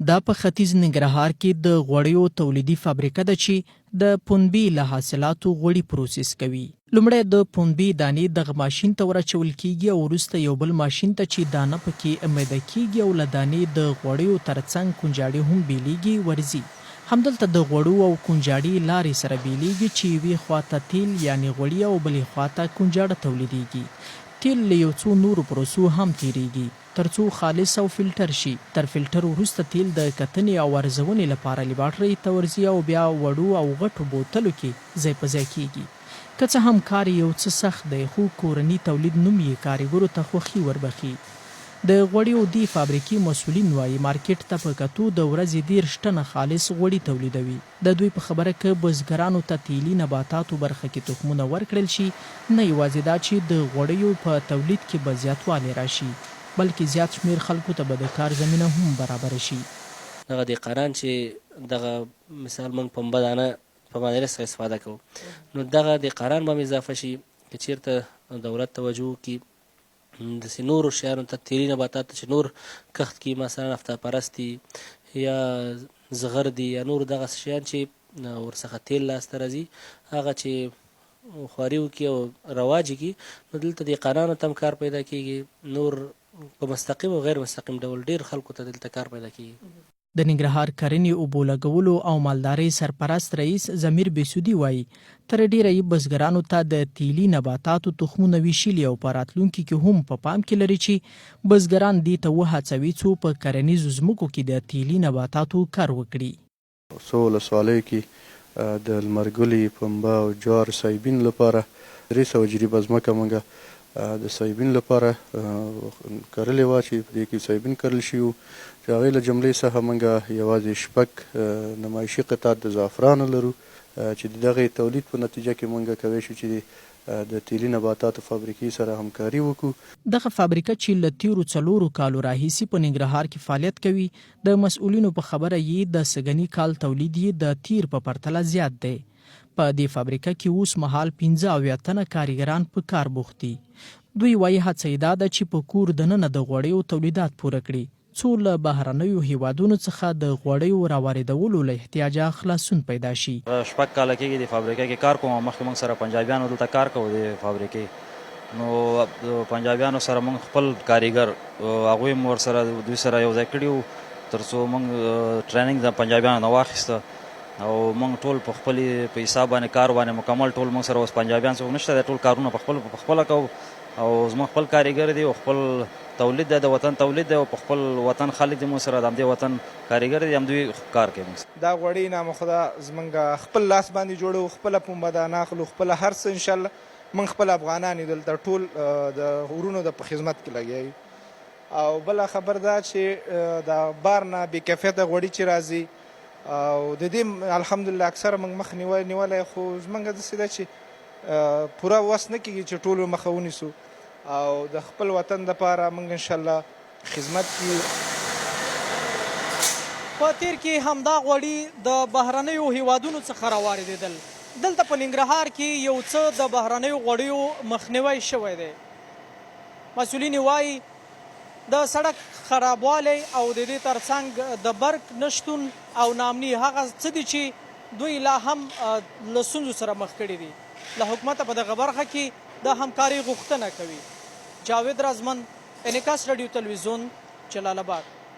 دا په ختیځ ننګرهار کې د غوړیو تولیدي فابریکه ده چې د پنبې له حاصلاتو غوړي پروسس کوي. لومړی د پنبې دانې دغه ماشین ته ورچول کیږي او وروسته یو بل ماشین ته چې دانه پکې میده کیږي او له دانې د غوړیو ترڅنګ کنجاړي هم بیلیږي ورځي. همدلته د غوړو او کنجاړي لارې سره بیلیږي چې یوې خواته تیل یعنې غوړي او بلې خواته کنجاړه تولیدیږي. تیل له یو څو نورو پروسو هم تیریږي ترڅو خالص او فلټر شي. تر فلټر وروسته تیل د کتنې او ارزونې لپاره لیبارټرۍ ته ورځي او بیا وړو او غټو بوتلو کې ځای په ځای کیږي. که څه هم کار یو څه سخت دی خو کورني تولید نوم یې کارګرو ته خوښي وربخي. د غوړیو دې فابریکې مسؤلین وایي مارکیټ ته په کتو د ورځې 13 ټنه خالص غوړي تولیدوي. د دوی په خبره که بزګرانو ته تیلي نباتاتو برخه کې تخمونه ورکړل شي نه یوازې دا چې د غوړیو په تولید کې به زیاتوالی راشي بلکې زیات شمیر خلکو ته به د کار زمینه هم برابر شي. دغه دهقانان چې دغه مثال موږ پنبه دانه په باندې څخه استفاده کوو نو دغه دهقانان به اضافه شي که چیرته دولت توجه وکړي داسې نورو شیانو ته تیلي نباتات چې نور کښت کړي مثلا نفته پرست دي یا زغر دي یا نور دغه شیان چې ورڅخه تیل لاسته راځي هغه چې خواري وکړي او رواج کړي نو دلته دهقانانو ته هم کار پیدا کیږي نور په مستقیم او غیر مستقیم ډول ډیر خلکو ته دلته کار پیدا کیږي. د ننګرهار کرنې اوبو لګولو او مالدارۍ سرپرست رئیس ضمیر بیسودي وایي تر ډیره یې بزګرانو ته د تیلي نباتاتو تخمونه ویشلي او په راتلونکي کې هم په پام کې لري چې بزګران دې ته وهڅوي څو په کرنیزو ځمکو کې د تیلي نباتاتو کار وکړي. څو ولسوالیو کې د لمرګلي پنبه او جوار سایبین لپاره 300 جریبه ځمکه موږ د سایبین لپاره کرلې وه چې په دې کې سایبین کرل شوي وو چې هغې له جملې څخه موږ یوازې 6 نمایشي قطعات د زعفرانو لرو چې د دغې تولید په نتیجه کې موږ کولی شو چې د تیلي نباتاتو فابریکې سره همکاري وکړو. دغه فابریکه چې له تیرو 4 کالو راهیسې په ننګرهار کې فعالیت کوي د مسؤلینو په خبره یې د سږني کال تولید یې د تیر په پرتله زیات دی. په دې فابریکه کې اوس مهال 15 تنه کارګران په کار بوخت دي. دوی وایي هڅه یې دا ده چې په کور دننه د غوړیو تولیدات پوره کړي څو له بهرنیو هیوادونو څخه د غوړیو راواردولو له احتیاجه خلاصون پیدا شي. 6 کاله کېږي د فابریکه کې کار کوم مخکې موږ سره پنجابیانو دلته کار کوو د فابریکې نو د پنجابیانو سره موږ خپل کاریګر هغوی مو ورسره دوی سره یو ځای کړي وو تر څو موږ ټریننګ د پنجابیانو نه واخیسته او موږ ټول په خپلې په حساب باندې کار باندې مکمل ټول موږ سره اوس پنجابیان څوک نشته دی ټول کارونه په خپله کوو او زموږ خپل کاریګر دی او خپل تولید دی د وطن تولید دی او په خپل وطن خلک دی مو سره د همدې وطن کاریګر دی همدوی کار کوي. دا غوړي نامخدا زمونږ خپل لاس باندې جوړو خپله پنبه دانه اخلو خپله هر څه انشاءالله موږ خپل افغانان یو دلته ټول د ورونو د په خدمت کې لګیا یو او بله خبر دا چې د بار نه بې کیفیته غوړي چې راځي او د دې الحمدلله اکثره موږ مخ نیولی خو زمونږ داسې ده چې پوره وس نه کېږي چې ټولو مخه ونیسو او د خپل وطن دپاره موږ انشاءالله خدمت کوو. په تیر کې همدا غوړي د بهرنیو هیوادونو څخه راواردېدل. دلته په ننګرهار کې یو څه د بهرنیو غوړیو مخنیوی شوی دی. مسؤلین وایي د سړک خرابوالی او د دې ترڅنګ د برق نشتون او ناامني هغه څه دي چې دوی لا هم له ستونزو سره مخ کړي دي. له حکومته په دغه برخه کې د همکارۍ غوښتنه کوي. جاوید رازمن، انعکاس رادیو تلویزیون، جلال آباد.